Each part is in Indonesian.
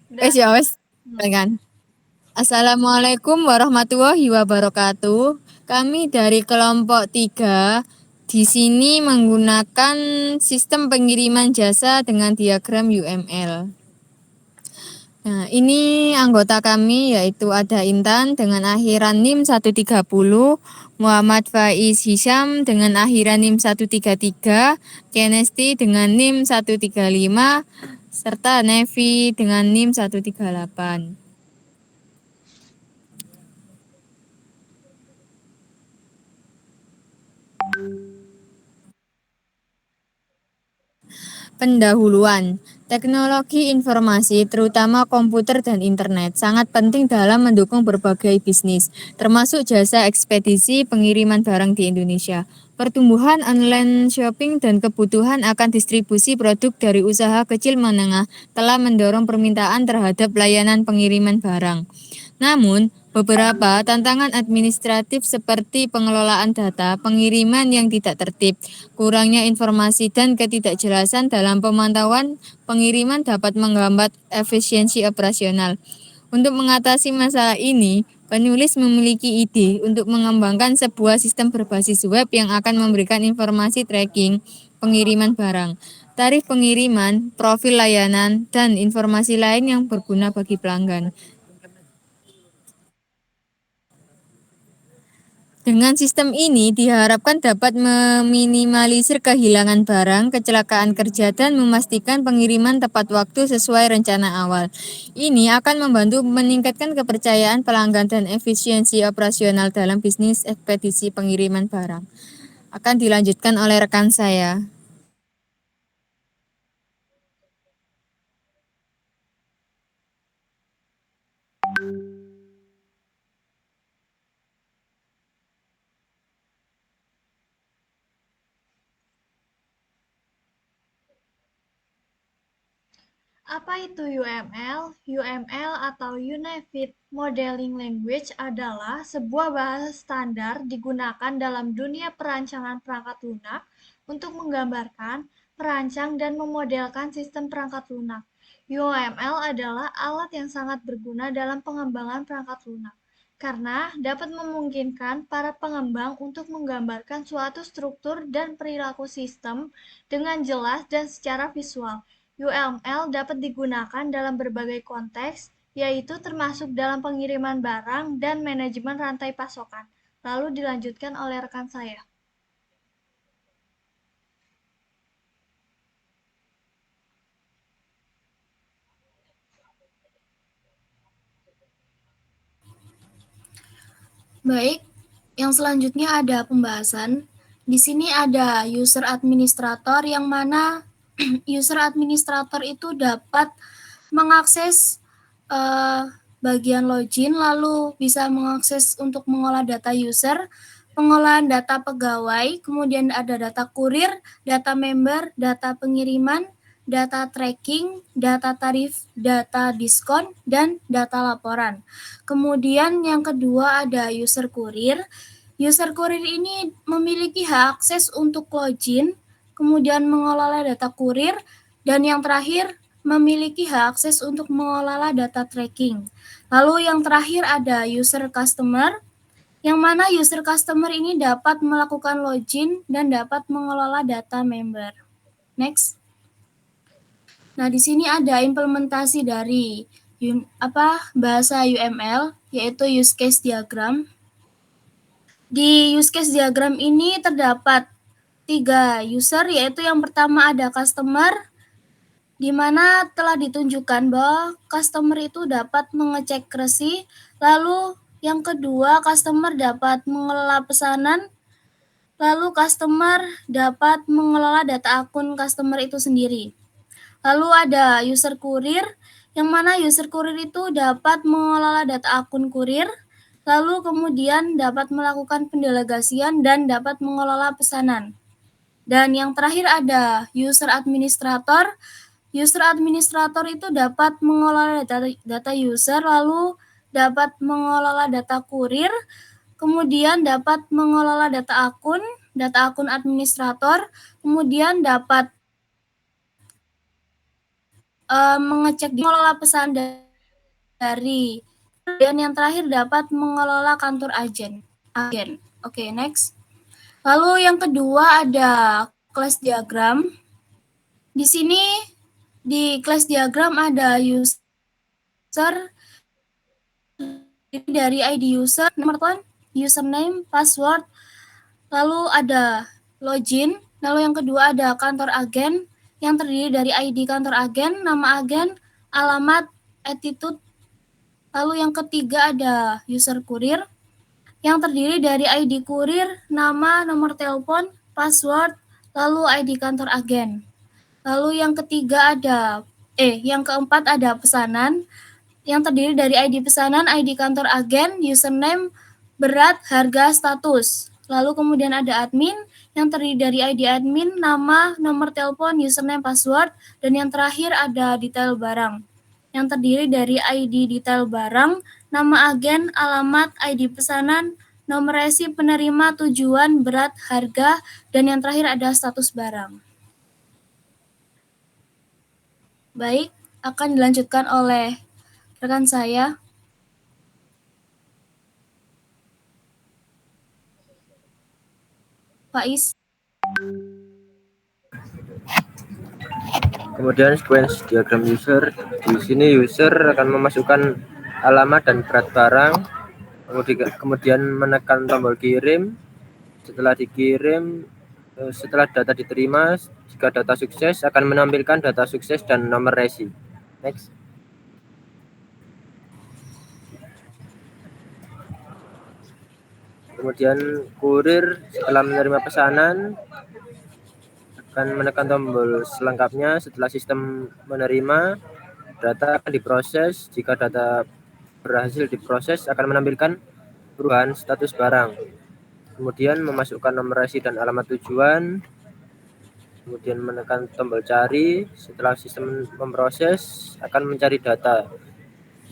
Udah. Ya wes, kan. Assalamualaikum warahmatullahi wabarakatuh. Kami dari kelompok 3 di sini menggunakan sistem pengiriman jasa dengan diagram UML. Nah, ini anggota kami yaitu ada Intan dengan akhiran NIM 130, Muhammad Faiz Hisham dengan akhiran NIM 133, Kenesti dengan NIM 135, serta Nevi dengan NIM 138. Pendahuluan. Teknologi informasi, terutama komputer dan internet, sangat penting dalam mendukung berbagai bisnis, termasuk jasa ekspedisi pengiriman barang di Indonesia. Pertumbuhan online shopping dan kebutuhan akan distribusi produk dari usaha kecil menengah telah mendorong permintaan terhadap layanan pengiriman barang. Namun, beberapa tantangan administratif seperti pengelolaan data, pengiriman yang tidak tertib, kurangnya informasi dan ketidakjelasan dalam pemantauan pengiriman dapat menghambat efisiensi operasional. Untuk mengatasi masalah ini, penulis memiliki ide untuk mengembangkan sebuah sistem berbasis web yang akan memberikan informasi tracking pengiriman barang, tarif pengiriman, profil layanan, dan informasi lain yang berguna bagi pelanggan. Dengan sistem ini diharapkan dapat meminimalisir kehilangan barang, kecelakaan kerja, dan memastikan pengiriman tepat waktu sesuai rencana awal. Ini akan membantu meningkatkan kepercayaan pelanggan dan efisiensi operasional dalam bisnis ekspedisi pengiriman barang. Akan dilanjutkan oleh rekan saya. Apa itu UML? UML atau Unified Modeling Language adalah sebuah bahasa standar digunakan dalam dunia perancangan perangkat lunak untuk menggambarkan, merancang, dan memodelkan sistem perangkat lunak. UML adalah alat yang sangat berguna dalam pengembangan perangkat lunak karena dapat memungkinkan para pengembang untuk menggambarkan suatu struktur dan perilaku sistem dengan jelas dan secara visual. UML dapat digunakan dalam berbagai konteks, yaitu termasuk dalam pengiriman barang dan manajemen rantai pasokan. Lalu dilanjutkan oleh rekan saya. Baik, yang selanjutnya ada pembahasan. Di sini ada user administrator yang mana user administrator itu dapat mengakses bagian login, lalu bisa mengakses untuk mengolah data user, pengolahan data pegawai, kemudian ada data kurir, data member, data pengiriman, data tracking, data tarif, data diskon, dan data laporan. Kemudian yang kedua ada user kurir. User kurir ini memiliki hak akses untuk login, kemudian mengelola data kurir, dan yang terakhir memiliki hak akses untuk mengelola data tracking. Lalu yang terakhir ada user customer, yang mana user customer ini dapat melakukan login dan dapat mengelola data member. Next. Nah, di sini ada implementasi dari bahasa UML, yaitu use case diagram. Di use case diagram ini terdapat 3 user, yaitu yang pertama ada customer, di mana telah ditunjukkan bahwa customer itu dapat mengecek resi, lalu yang kedua customer dapat mengelola pesanan, lalu customer dapat mengelola data akun customer itu sendiri. Lalu ada user kurir, yang mana user kurir itu dapat mengelola data akun kurir, lalu kemudian dapat melakukan pendelegasian dan dapat mengelola pesanan. Dan yang terakhir ada user administrator. User administrator itu dapat mengelola data user, lalu dapat mengelola data kurir, kemudian dapat mengelola data akun administrator, kemudian dapat mengecek di mengelola pesan dari, dan yang terakhir dapat mengelola kantor agen. Oke, next. Lalu yang kedua ada class diagram. Di sini di class diagram ada user dari ID user, nomor telepon, username, password, lalu ada login, lalu yang kedua ada kantor agen yang terdiri dari ID kantor agen, nama agen, alamat, attitude, lalu yang ketiga ada user kurir yang terdiri dari ID kurir, nama, nomor telepon, password, lalu ID kantor agen. Lalu yang keempat ada pesanan yang terdiri dari ID pesanan, ID kantor agen, username, berat, harga, status. Lalu kemudian ada admin yang terdiri dari ID admin, nama, nomor telepon, username, password, dan yang terakhir ada detail barang yang terdiri dari ID detail barang, nama agen, alamat, ID pesanan, nomor resi penerima, tujuan, berat, harga, dan yang terakhir ada status barang. Baik, akan dilanjutkan oleh rekan saya. Faiz. Kemudian sequence diagram user. Di sini user akan memasukkan alamat dan berat barang, kemudian menekan tombol kirim. Setelah dikirim, setelah data diterima, jika data sukses akan menampilkan data sukses dan nomor resi. Next. Kemudian kurir setelah menerima pesanan akan menekan tombol selengkapnya. Setelah sistem menerima, data akan diproses. Jika data berhasil diproses akan menampilkan perubahan status barang. Kemudian memasukkan nomor resi dan alamat tujuan. Kemudian menekan tombol cari. Setelah sistem memproses akan mencari data.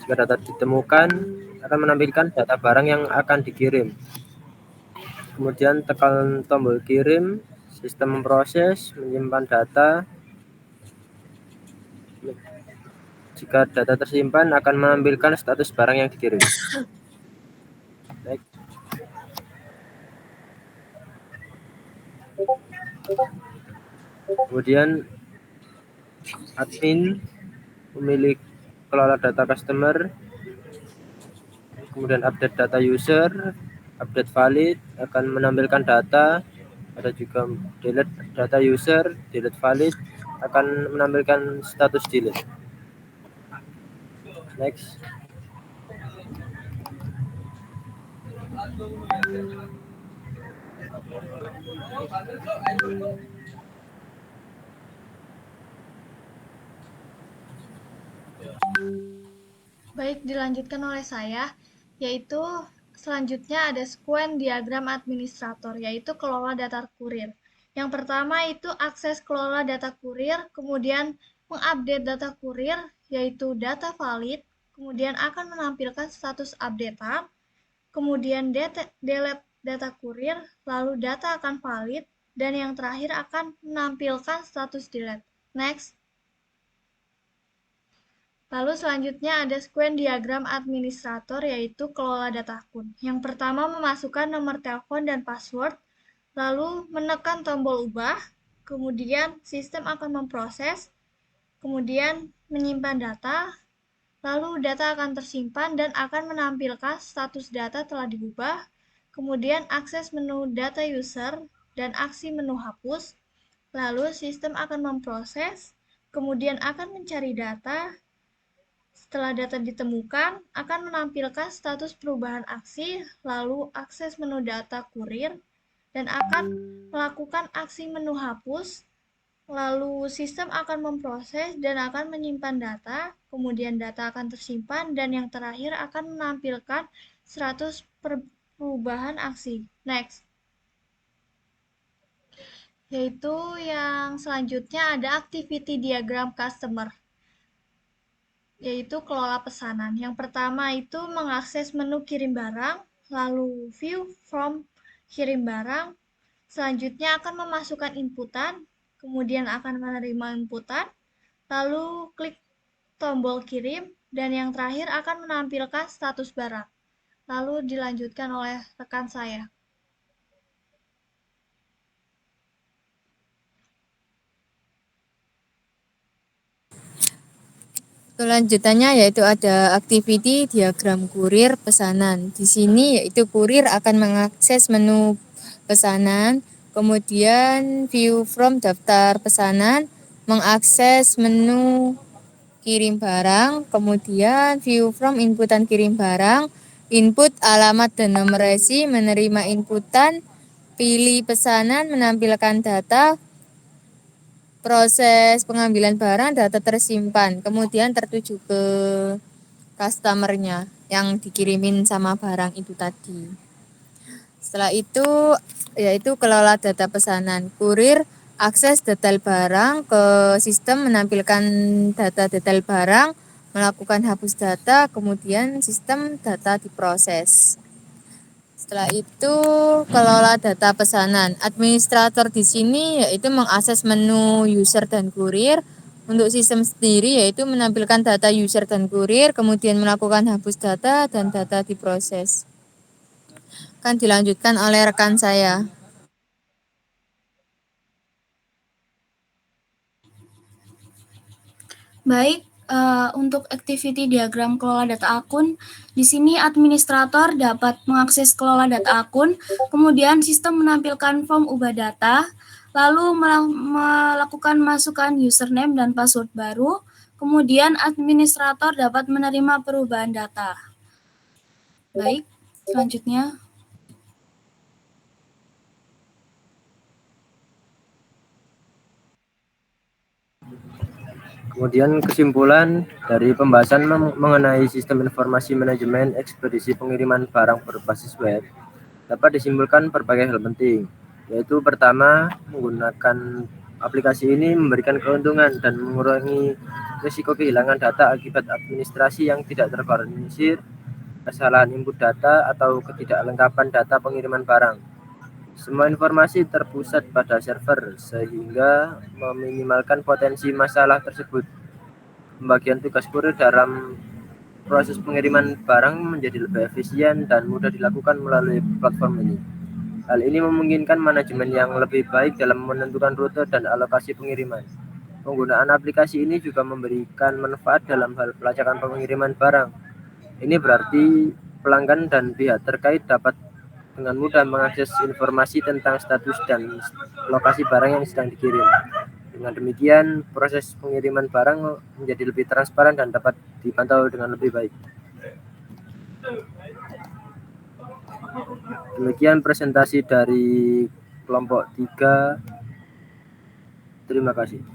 Jika data ditemukan akan menampilkan data barang yang akan dikirim. Kemudian tekan tombol kirim, sistem memproses, menyimpan data. Jika data tersimpan akan menampilkan status barang yang dikirim. Next. Kemudian admin memilih kelola data customer, kemudian update data user, update valid akan menampilkan data. Ada juga delete data user, delete valid akan menampilkan status delete. Next. Baik, dilanjutkan oleh saya, yaitu selanjutnya ada sequence diagram administrator, yaitu kelola data kurir. Yang pertama itu akses kelola data kurir, kemudian mengupdate data kurir, yaitu data valid, kemudian akan menampilkan status updatean, kemudian delete data kurir, lalu data akan valid, dan yang terakhir akan menampilkan status delete. Next. Lalu selanjutnya ada sequence diagram administrator, yaitu kelola data akun. Yang pertama memasukkan nomor telepon dan password, lalu menekan tombol ubah, kemudian sistem akan memproses, kemudian menyimpan data, lalu data akan tersimpan dan akan menampilkan status data telah diubah, kemudian akses menu data user dan aksi menu hapus, lalu sistem akan memproses, kemudian akan mencari data. Setelah data ditemukan, akan menampilkan status perubahan aksi, lalu akses menu data kurir, dan akan melakukan aksi menu hapus, lalu sistem akan memproses dan akan menyimpan data, kemudian data akan tersimpan, dan yang terakhir akan menampilkan status perubahan aksi. Next. Yaitu yang selanjutnya ada activity diagram customer, yaitu kelola pesanan. Yang pertama itu mengakses menu kirim barang, lalu view from kirim barang, selanjutnya akan memasukkan inputan, kemudian akan menerima inputan, lalu klik tombol kirim, dan yang terakhir akan menampilkan status barang. Lalu dilanjutkan oleh rekan saya. Kelanjutannya yaitu ada activity diagram kurir pesanan. Di sini yaitu kurir akan mengakses menu pesanan, kemudian view from daftar pesanan, mengakses menu kirim barang, kemudian view from inputan kirim barang, input alamat dan nomor resi, menerima inputan, pilih pesanan, menampilkan data, proses pengambilan barang, data tersimpan, kemudian tertuju ke customer-nya yang dikirimin sama barang itu tadi. Setelah itu yaitu kelola data pesanan. Kurir akses detail barang ke sistem, menampilkan data detail barang, melakukan hapus data, kemudian sistem data diproses. Setelah itu kelola data pesanan. Administrator di sini yaitu mengakses menu user dan kurir. Untuk sistem sendiri yaitu menampilkan data user dan kurir, kemudian melakukan hapus data dan data diproses. Akan dilanjutkan oleh rekan saya. Baik, untuk activity diagram kelola data akun, di sini administrator dapat mengakses kelola data akun, kemudian sistem menampilkan form ubah data, lalu melakukan masukan username dan password baru, kemudian administrator dapat menerima perubahan data. Baik, selanjutnya. Kemudian kesimpulan dari pembahasan mengenai sistem informasi manajemen ekspedisi pengiriman barang berbasis web dapat disimpulkan berbagai hal penting, yaitu pertama, menggunakan aplikasi ini memberikan keuntungan dan mengurangi risiko kehilangan data akibat administrasi yang tidak terkoordinir, kesalahan input data, atau ketidaklengkapan data pengiriman barang. Semua informasi terpusat pada server sehingga meminimalkan potensi masalah tersebut. Pembagian tugas kurir dalam proses pengiriman barang menjadi lebih efisien dan mudah dilakukan melalui platform ini. Hal ini memungkinkan manajemen yang lebih baik dalam menentukan rute dan alokasi pengiriman. Penggunaan aplikasi ini juga memberikan manfaat dalam hal pelacakan pengiriman barang. Ini berarti pelanggan dan pihak terkait dapat dengan mudah mengakses informasi tentang status dan lokasi barang yang sedang dikirim. Dengan demikian, proses pengiriman barang menjadi lebih transparan dan dapat dipantau dengan lebih baik. Demikian presentasi dari kelompok 3. Terima kasih.